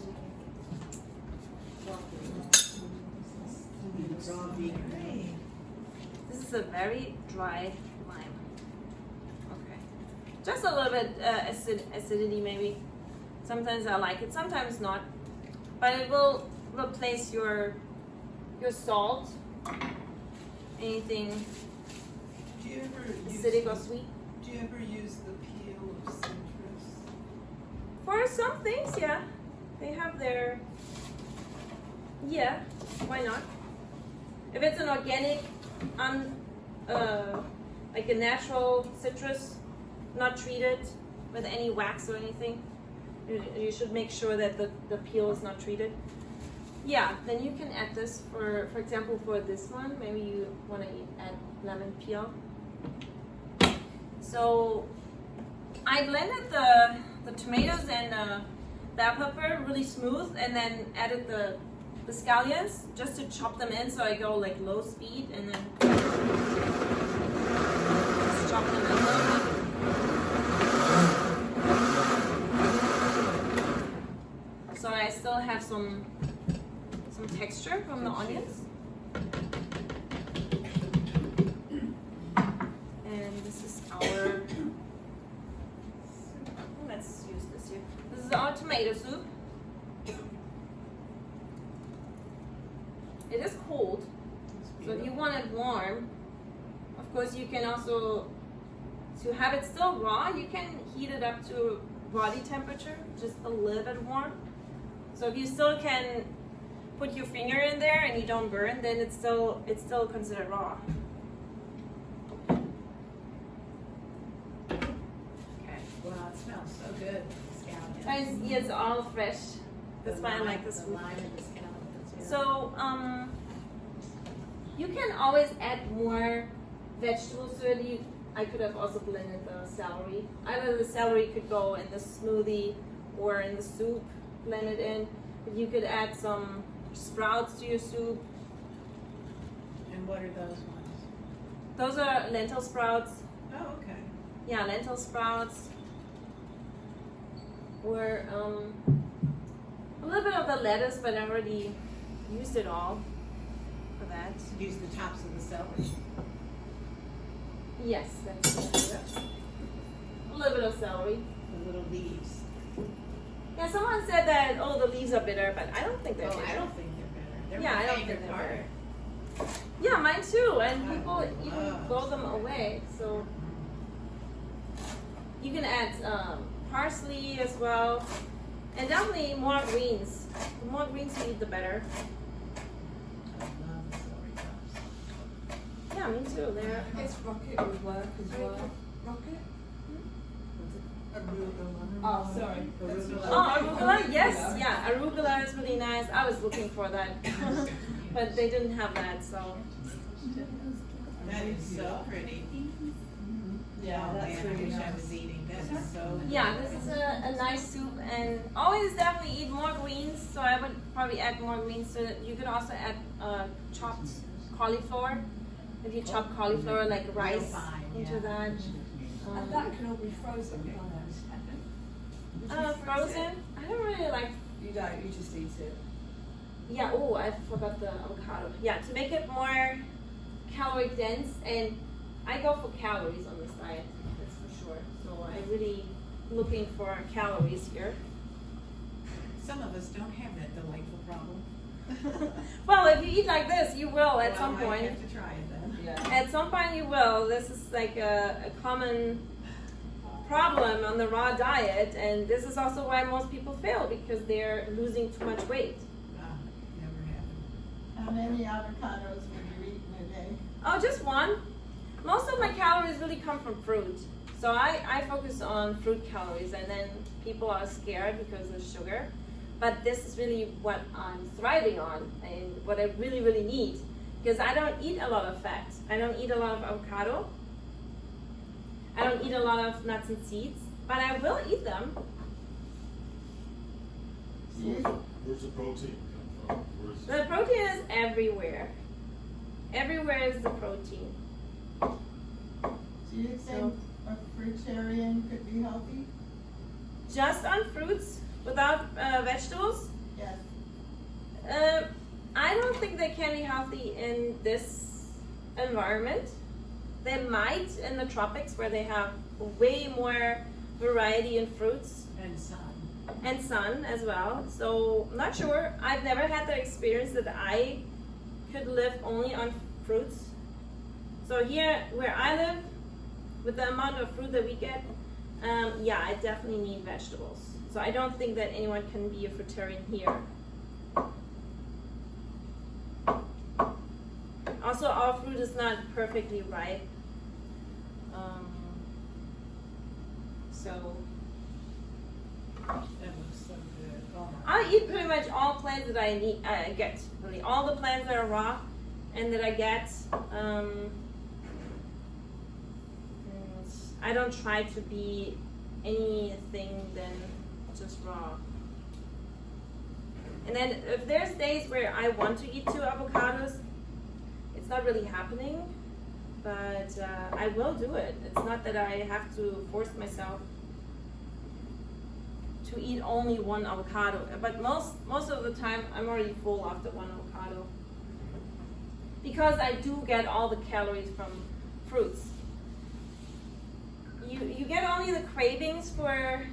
This is a very dry lime. Okay. Just a little bit acidity maybe. Sometimes I like it, sometimes not. But it will replace your salt. Anything Do you ever acidic or sweet. Do you ever use the peel of citrus? For some things, yeah. They have their, yeah, why not? If it's an organic, like a natural citrus, not treated with any wax or anything, you should make sure that the peel is not treated. Yeah, then you can add this for example, for this one, maybe you want to add lemon peel. So I blended the tomatoes and bell pepper really smooth, and then added the scallions just to chop them in. So I go like low speed and then just chop them in a little bit. So I still have some texture from the onions. And this is our, let's use this here. This is our tomato soup. It is cold, so if you want it warm, of course you can also, to have it still raw, you can heat it up to body temperature, just a little bit warm. So if you still can put your finger in there and you don't burn, then it's still considered raw. good, scallions. Guys, yeah, it's all fresh. That's The why I lime- like this The one. lime and the scallions, yeah. So, you can always add more vegetables to it. I could have also blended the celery. Either the celery could go in the smoothie or in the soup, blend it in. But you could add some sprouts to your soup. And what are those ones? Those are lentil sprouts. Oh, okay. Yeah, lentil sprouts. Or a little bit of the lettuce, but I already used it all for that. Use the tops of the celery. Yes, that's a little bit of celery. The little leaves. Yeah, someone said that, oh, the leaves are bitter, but I don't think they're Oh, bitter. I don't think they're bitter. They're Yeah, my I don't think favorite they're part. bitter. Yeah, mine too. And I people even love throw them away. So you can add parsley as well, and definitely more greens. The more greens you eat, the better. I love the celery tops. Yeah, me too. They're I guess rocket would work as well. Rocket? Oh, sorry. oh, arugula. Yes, yeah, arugula is really nice. I was looking for that, but they didn't have that. So That is so pretty. Yeah, Oh, that's man, I really wish I nice. was eating. That is so yeah, this is a nice soup, and always definitely eat more greens. So I would probably add more greens to it. You could also add chopped cauliflower. If you chop cauliflower like rice fine, into yeah. that. And that can all be frozen, can't it? Would you freeze Frozen. it? I don't really like. You don't, you just eat it. Yeah. Oh, I forgot the avocado. Yeah, to make it more calorie dense, and I go for calories on this diet. That's for sure. So I'm really looking for calories here. Some of us don't have that delightful problem. Well, if you eat like this, you will at Well, some I point. have to try it then. Yeah. At some point you will. This is like a common problem on the raw diet, and this is also why most people fail, because they're losing too much weight. Ah, never happened. How many avocados would you eat in a day? Oh, just one. Most of my calories really come from fruit. So I focus on fruit calories, and then people are scared because of sugar. But this is really what I'm thriving on and what I really, really need. Because I don't eat a lot of fat. I don't eat a lot of avocado. I don't eat a lot of nuts and seeds, but I will eat them. Where's the protein come from? Where's The protein is everywhere. Everywhere is the protein. Do you think a fruitarian could be healthy? Just on fruits without vegetables? Yes. I don't think they can be healthy in this environment. They might in the tropics where they have way more variety in fruits And sun. and sun as well. So not sure. I've never had the experience that I could live only on fruits. So here where I live, with the amount of fruit that we get, yeah, I definitely need vegetables. So I don't think that anyone can be a fruitarian here. Also, our fruit is not perfectly ripe. So That looks so good. Oh my. I eat pretty much all plants that I get. Really, all the plants that are raw and that I get. And I don't try to be anything than just raw. And then if there's days where I want to eat 2 avocados, it's not really happening, but I will do it. It's not that I have to force myself to eat only 1 avocado. But most of the time, I'm already full after 1 avocado. Because I do get all the calories from fruits. You get only the cravings for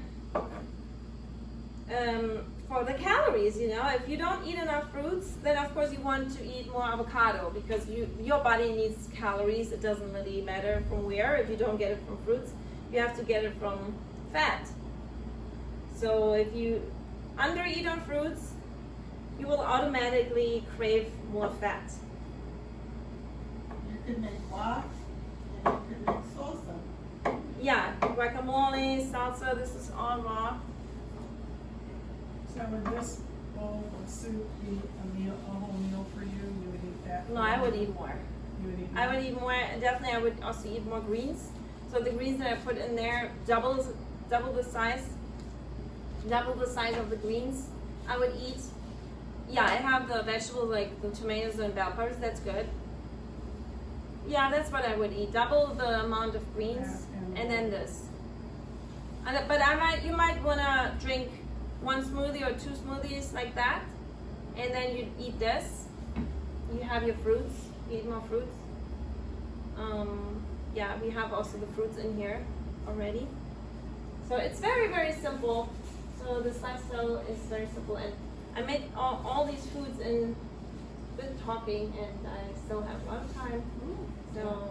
the calories, you know. If you don't eat enough fruits, then of course you want to eat more avocado, because your body needs calories. It doesn't really matter from where. If you don't get it from fruits, you have to get it from fat. So if you undereat on fruits, you will automatically crave more fat. You could make guac and you could make salsa. Yeah, guacamole, salsa, this is all raw. So would this bowl of soup be a whole meal for you? You would eat that? No, I would eat more. You would eat I would eat more, and definitely I would also eat more greens. So the greens that I put in there, double the size of the greens I would eat. Yeah, I have the vegetables like the tomatoes and bell peppers, that's good. Yeah, that's what I would eat, double the amount of greens, Yeah, and then this. But you might wanna drink one smoothie or two smoothies like that, and then you eat this. You have your fruits, you eat more fruits. Yeah, we have also the fruits in here already. So it's very, very simple. So this lifestyle is very simple, and I made all these foods in with talking, and I still have a lot of time. So,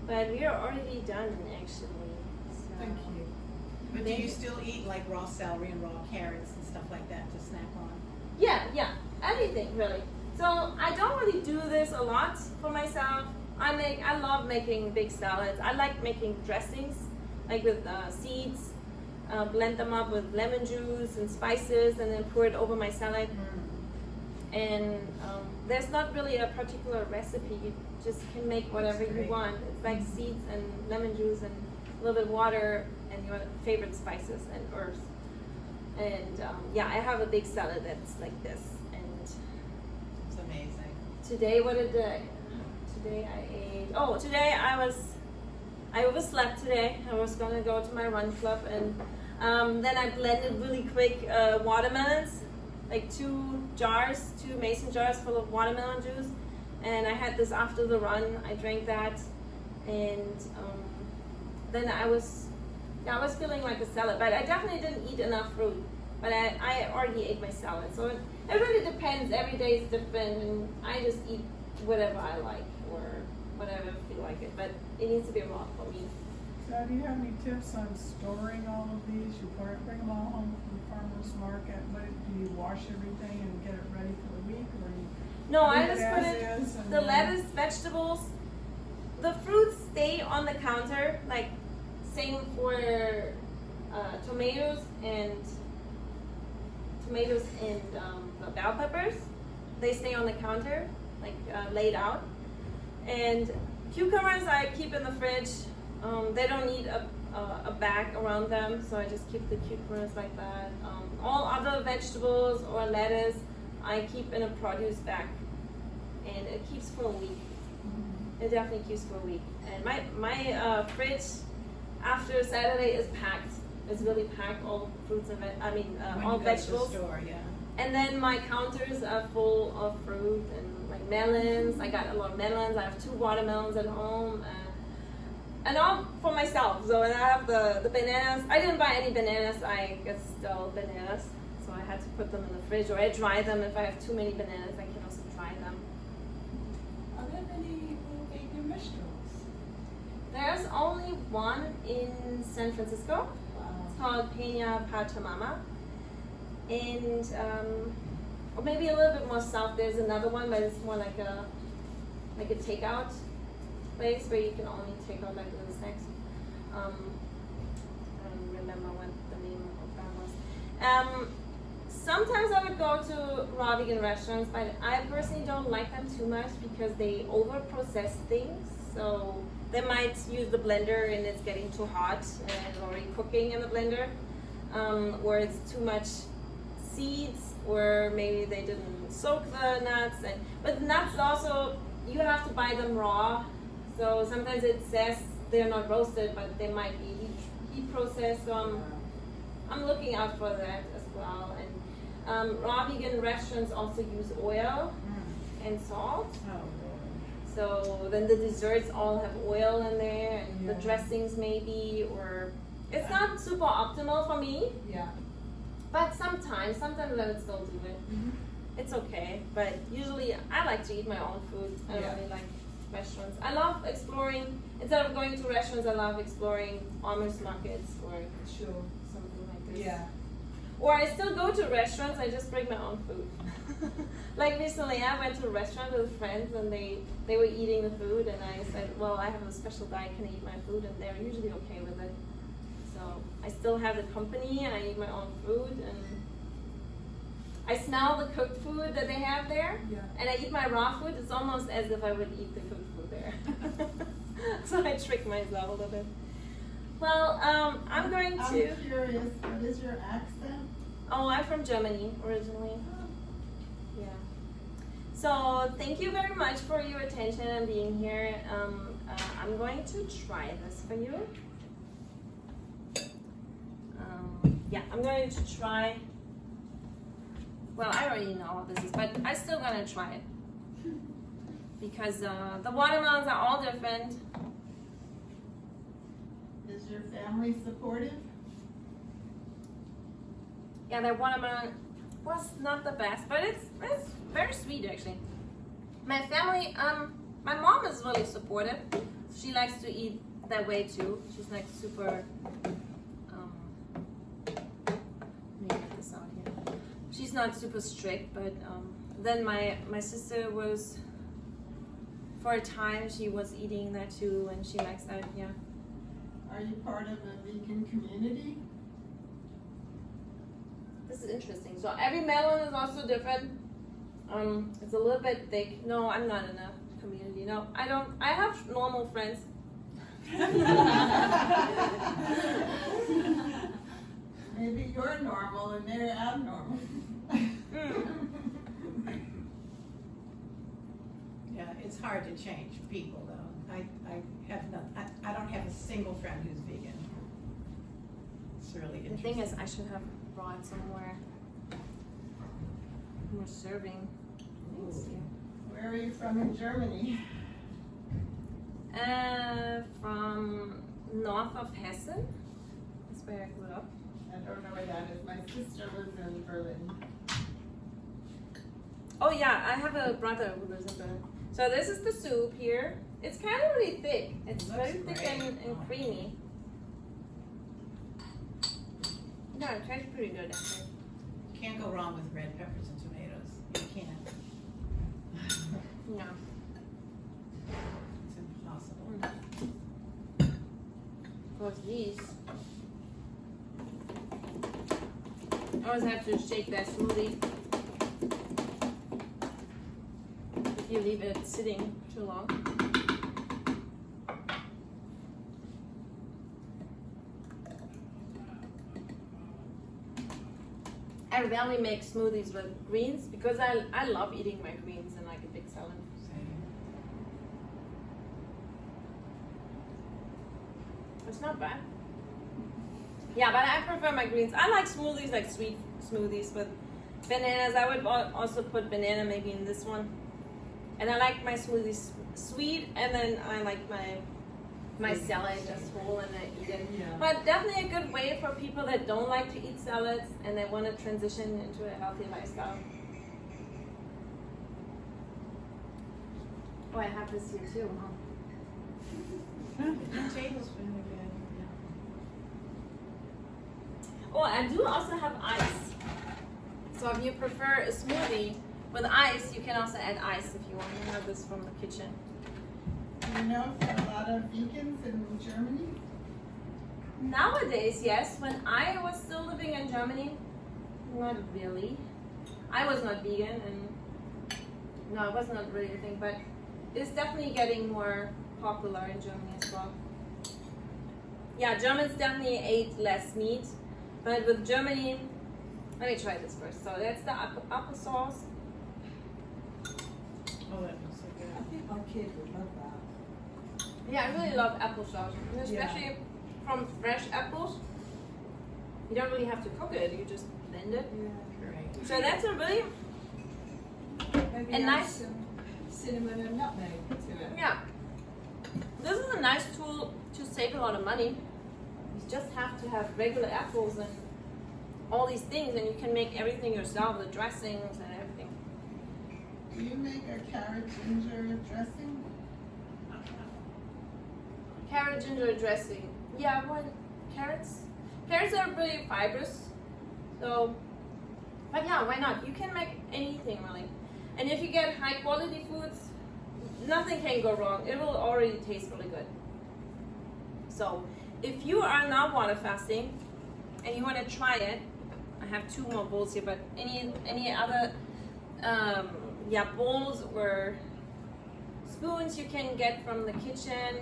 but we are already done actually. So. Thank you. But do you still eat like raw celery and raw carrots and stuff like that to snack on? Yeah, anything really. So I don't really do this a lot for myself. I love making big salads. I like making dressings, like with seeds. Blend them up with lemon juice and spices, and then pour it over my salad. And there's not really a particular recipe. You just can make whatever you want. It's like seeds and lemon juice and a little bit of water and your favorite spices and herbs. And yeah, I have a big salad that's like this. And It's amazing. today, what did I? Today I ate. Oh, today I overslept today. I was gonna go to my run club, and then I blended really quick watermelons, like two mason jars full of watermelon juice, and I had this after the run. I drank that, and then I was feeling like a salad, but I definitely didn't eat enough fruit. But I already ate my salad, so it really depends. Every day is different, and I just eat whatever I like or whatever I feel like it. But it needs to be raw for me. So do you have any tips on storing all of these? You bring them all home from the farmer's market. Do you wash everything and get it ready for the week, or you No, I leave just it put as it. is and The then- lettuce, vegetables, the fruits stay on the counter. Like same for tomatoes and the bell peppers. They stay on the counter, like laid out. And cucumbers I keep in the fridge. They don't need a bag around them, so I just keep the cucumbers like that. All other vegetables or lettuce I keep in a produce bag, and it keeps for a week. It definitely keeps for a week. And my fridge after Saturday is packed. It's really packed, all fruits and When all you go to the vegetables. store, yeah. And then my counters are full of fruit and like melons. I got a lot of melons. I have 2 watermelons at home. And all for myself. So and I have the bananas. I didn't buy any bananas. I got still bananas. So I had to put them in the fridge, or I dry them. If I have too many bananas, I can also dry them. Are there many vegan restaurants? There's only one in San Francisco. It's called Peña Pachamama. And or maybe a little bit more south, there's another one, but it's more like a takeout place where you can only take out like little snacks. I don't remember what the name of that was. Sometimes I would go to raw vegan restaurants, but I personally don't like them too much because they over process things. So they might use the blender and it's getting too hot and it's already cooking in the blender, or it's too much seeds, or maybe they didn't soak the nuts. But nuts also, you have to buy them raw. So sometimes it says they're not roasted, but they might be heat processed. So I'm looking out for that as well. And raw vegan restaurants also use oil and salt. Oh, So then the desserts all have oil in there, and the Yeah. dressings maybe, or it's not super optimal for me. Yeah. But sometimes I would still do it. It's okay, but usually I like to eat my own food. I don't Yeah. really like restaurants. I love exploring. Instead of going to restaurants, I love exploring farmers markets or Sure. something like this. Yeah. Or I still go to restaurants, I just bring my own food. Like recently I went to a restaurant with friends and they were eating the food and I said, well, I have a special diet, can I eat my food? And they're usually okay with it. So I still have the company, I eat my own food, and I smell the cooked food that they have there, Yeah. and I eat my raw food. It's almost as if I would eat the cooked food there. So I trick myself a little bit. Well, I'm going to. I'm curious, what is your accent? Oh, I'm from Germany originally. Yeah. So thank you very much for your attention and being here. I'm going to try this for you. Yeah, I'm going to try. Well, I already know what this is, but I'm still gonna try it because the watermelons are all different. Is your family supportive? Yeah, the watermelon was not the best, but it's very sweet actually. My family, my mom is really supportive. She likes to eat that way too. She's like super. Let me get this out here. She's not super strict, but then my sister was, for a time, she was eating that too, and she likes that, yeah. Are you part of a vegan community? This is interesting. So every melon is also different. It's a little bit thick. No, I'm not in a community. No, I don't. I have normal friends. Maybe you're normal and they're abnormal. Yeah, it's hard to change people though. I don't have a single friend who's vegan. It's really The interesting. thing is, I should have brought somewhere more serving. Let's see. Where are you from in Germany? From north of Hessen. That's where I grew up. I don't know where that is. My sister lives in Berlin. Oh yeah, I have a brother who lives in Berlin. So this is the soup here. It's kind of really thick. It's Looks very thick great. and creamy. No, it tastes pretty good actually. You can't go wrong with red peppers and tomatoes. You can't. No. It's impossible. Of course, these. I always have to shake that smoothie. If you leave it sitting too long. I rarely make smoothies with greens because I love eating my greens in like a big salad. It's not bad. Yeah, but I prefer my greens. I like smoothies, like sweet smoothies with bananas. I would also put banana maybe in this one. And I like my smoothies sweet, and then I like my salad just whole and I eat it. Yeah. But definitely a good way for people that don't like to eat salads and they want to transition into a healthy lifestyle. Oh, I have this here too, huh? A tablespoon again. Oh, I do also have ice. So if you prefer a smoothie with ice, you can also add ice if you want. I have this from the kitchen. Do you know if there are a lot of vegans in Germany? Nowadays, yes. When I was still living in Germany, not really. I was not vegan, and no, it was not really a thing, but it's definitely getting more popular in Germany as well. Yeah, Germans definitely ate less meat, but with Germany, let me try this first. So that's the applesauce. Oh, that looks so good. I think my kid would love that. Yeah, I really love applesauce, and especially from fresh apples. You don't really have to cook it; you just blend it. Great. So that's a really Maybe And add nice. some cinnamon and nutmeg to it. yeah. This is a nice tool to save a lot of money. You just have to have regular apples and all these things, and you can make everything yourself, the dressings and everything. Do you make a carrot ginger dressing? Carrot ginger dressing. Yeah, well, carrots are really fibrous. So, but yeah, why not? You can make anything really. And if you get high quality foods, nothing can go wrong. It will already taste really good. So, if you are not water fasting and you want to try it, I have 2 more bowls here, but any other bowls or spoons you can get from the kitchen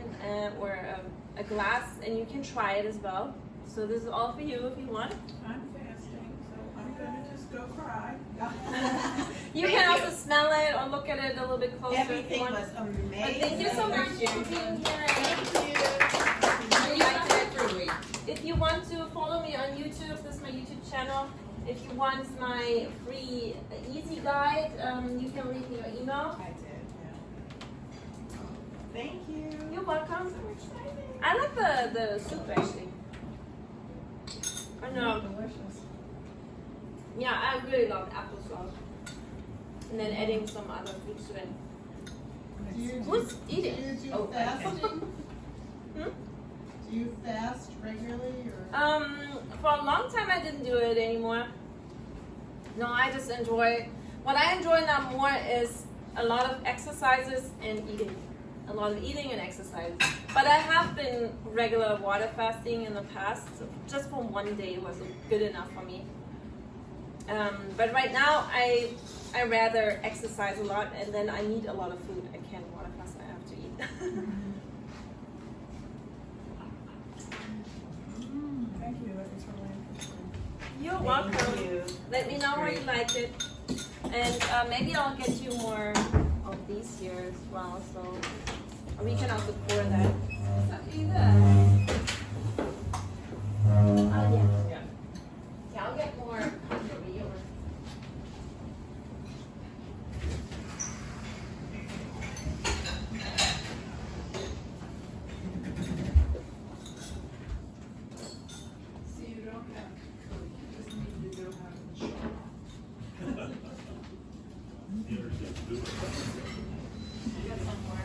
or a glass, and you can try it as well. So this is all for you if you want. I'm fasting, so I'm gonna just go cry. You can also smell it or look at it a little bit closer if you Everything want. was amazing. But thank you so much for being here. If you want to follow me on YouTube, this is my YouTube channel. If you want my free easy guide, you can read me your email. I did, yeah. Thank you. You're welcome. So exciting. I like the soup actually. I know. Delicious. Yeah, I really love applesauce. And then adding some other fruits to it. Do you Who's eating? Do you do Oh, fasting? Hmm? Do you fast regularly or? For a long time I didn't do it anymore. No, I just enjoy, what I enjoy now more is a lot of exercises and eating. A lot of eating and exercise. But I have been regular water fasting in the past. So just for one day was good enough for me. But right now I rather exercise a lot, and then I need a lot of food. I can't water fast, I have to eat. Thank you, that was really interesting. You're welcome. Let me know how you like it. And maybe I'll get you more of these here as well. So we can also pour that. Is that either? Oh, yeah. Yeah, I'll get more over here. See, you don't have to cook, you just need to know how to chop. Get some more.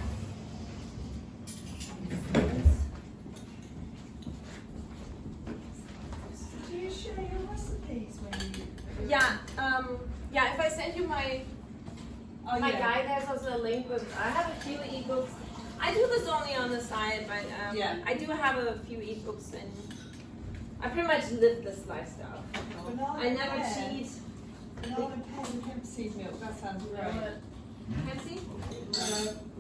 Do you share your recipes when you? Yeah, if I send you my Oh, my yeah. guide, there's also a link with, I have a few ebooks. I do this only on the side, but Yeah. I do have a few ebooks, and I pretty much live this lifestyle. Banana I never pear. cheat. Banana pear with hemp seed milk, that sounds great. Fancy?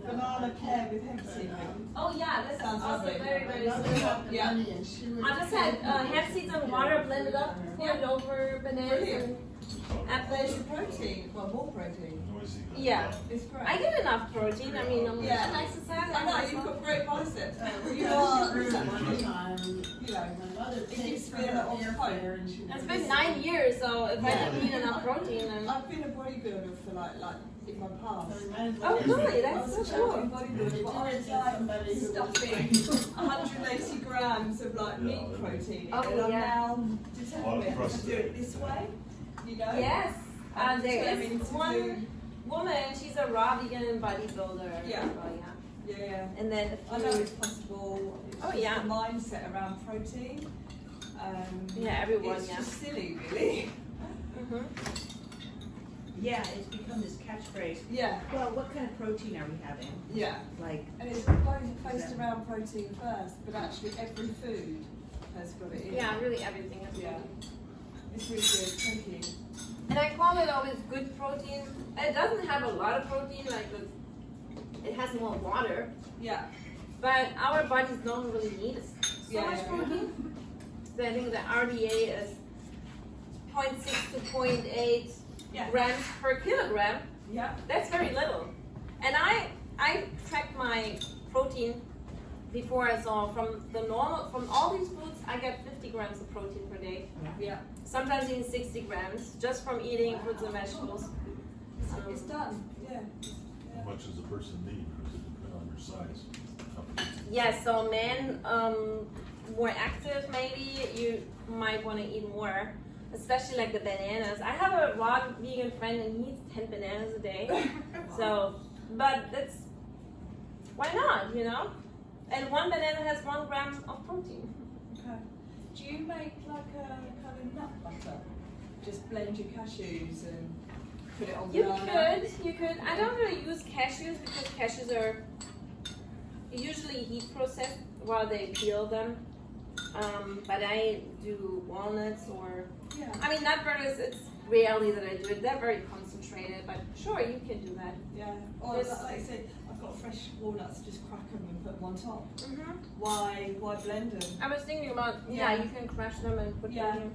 Banana pear with hemp seed milk. Oh yeah, this Sounds is also lovely. very, very Mother simple. got the Yeah. money and she would. I just had hemp seeds and water blended up, poured over bananas Brilliant. and There's apples. your protein, well, more protein. Yeah, It's great. I get enough protein. I mean, I'm Yeah. an exercise. I know, you've got great biceps. You She are, grew you one time. know, My mother It takes used to from be a her lot of air hope. fryer and she. It's been 9 years, so if I didn't eat enough protein, then I've been a bodybuilder for like in my past. oh, really? I That's was so a cool. champion bodybuilder, but I was Somebody like who stuffing 180 grams of like meat protein, Oh, and I'm yeah. now determined to do it this way. You know. Yes. I'm There determined is to one woman. She's a raw vegan bodybuilder. Yeah. Well, yeah. Yeah. And then I a know few. it's possible. It's Oh, just yeah. the mindset around protein. Yeah, everyone. It's Yeah. just silly, really. Mhm. Yeah, it's become this catchphrase. Yeah. Well, what kind of protein are we having? Yeah. Like, And it's based around protein first, but actually every food has got it in. Yeah, really everything is Yeah. protein. It's really good. Thank you. And I call it always good protein. It doesn't have a lot of protein, like it has more water, Yeah. but our bodies don't really need so Yeah, much yeah, protein. So I think the RDA is 0.6 to 0.8 Yeah. grams per kilogram. Yeah. That's very little. And I track my protein before, so from all these foods, I get 50 grams of protein per day. Yeah. Sometimes even 60 grams just from eating fruits and vegetables. It's done. Yeah. How much does a person need? Or does it depend on your size? Yes, so men, more active maybe, you might want to eat more, especially like the bananas. I have a raw vegan friend and he eats 10 bananas a day. So, but that's, why not, you know? And one banana has 1 gram of protein. Okay. Do you make like a kind of nut butter? just blend your cashews and put it on You banana? you could. I don't really use cashews because cashews are usually heat processed while they peel them. But I do walnuts or, Yeah. I mean, nut butters, it's rarely that I do it. They're very concentrated, but sure, you can do that. Yeah. Or There's- like I said, I've got fresh walnuts, just crack them and put them on top. Mm-hmm. Why blend them? I was thinking about, Yeah. you can crush them and put Yeah. them in.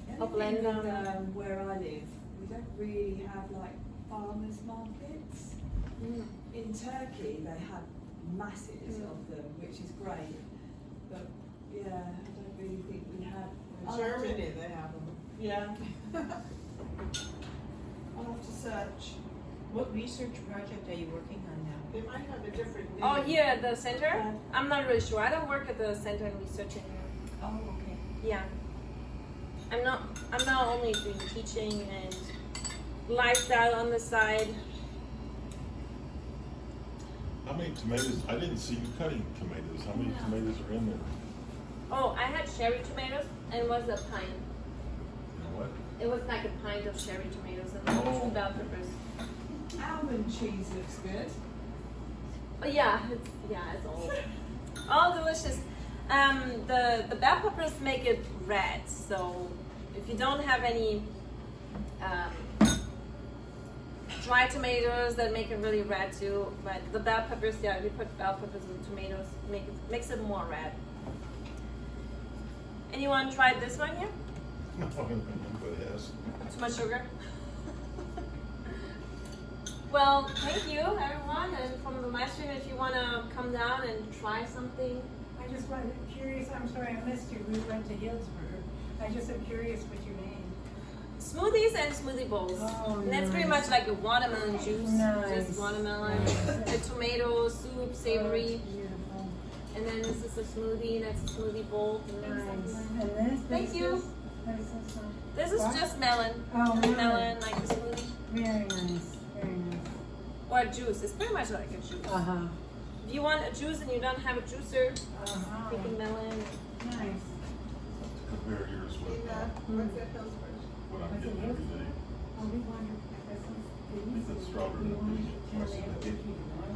The I'll only blend thing with, them. where I live, we don't really have like farmers markets. Mm. In Turkey, they have masses of them, which is great. But yeah, I don't really think we have. In Germany, they have them. Yeah. I'll have to search. What research project are you working on now? They might have a different name. Oh, here at the center? Yeah. I'm not really sure. I don't work at the center and research anymore. Oh, okay. Yeah. I'm not only doing teaching and lifestyle on the side. How many tomatoes, I didn't see you cutting tomatoes, how many tomatoes are in there? Oh, I had cherry tomatoes and it was a pint. You know what? It was like a pint of cherry tomatoes and Oh. 2 bell peppers. Almond cheese looks good. Oh yeah, it's all delicious. The bell peppers make it red, so if you don't have any dry tomatoes that make it really red too, but the bell peppers, yeah, we put bell peppers and tomatoes, makes it more red. Anyone tried this one here? No, nobody has. Too much sugar? Well, thank you everyone, and from the live stream, if you want to come down and try something. I just was curious, I'm sorry I missed you, we went to Hillsborough. I just am curious what you made. Smoothies and smoothie bowls. Oh, And that's pretty much like a watermelon juice. Nice. Just watermelon, a tomato, soup, savory. And then this is a smoothie, and that's a smoothie bowl. Nice. And this? Thank you. What is this one? This is What? just melon. Oh, Just melon. melon, like a smoothie. Very nice, very nice. Or a juice. It's pretty much like a juice. Uh-huh. If you want a juice and you don't have a juicer, Uh-huh. take a melon. Nice. Compare yours with What's that Hillsborough? what I'm getting every day. Oh, we wondered if this was. I think that's strawberry and peach.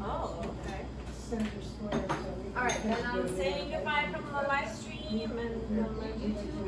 Oh, okay. Center Square, so we. Alright, then I'm saying goodbye from the live stream and from the YouTube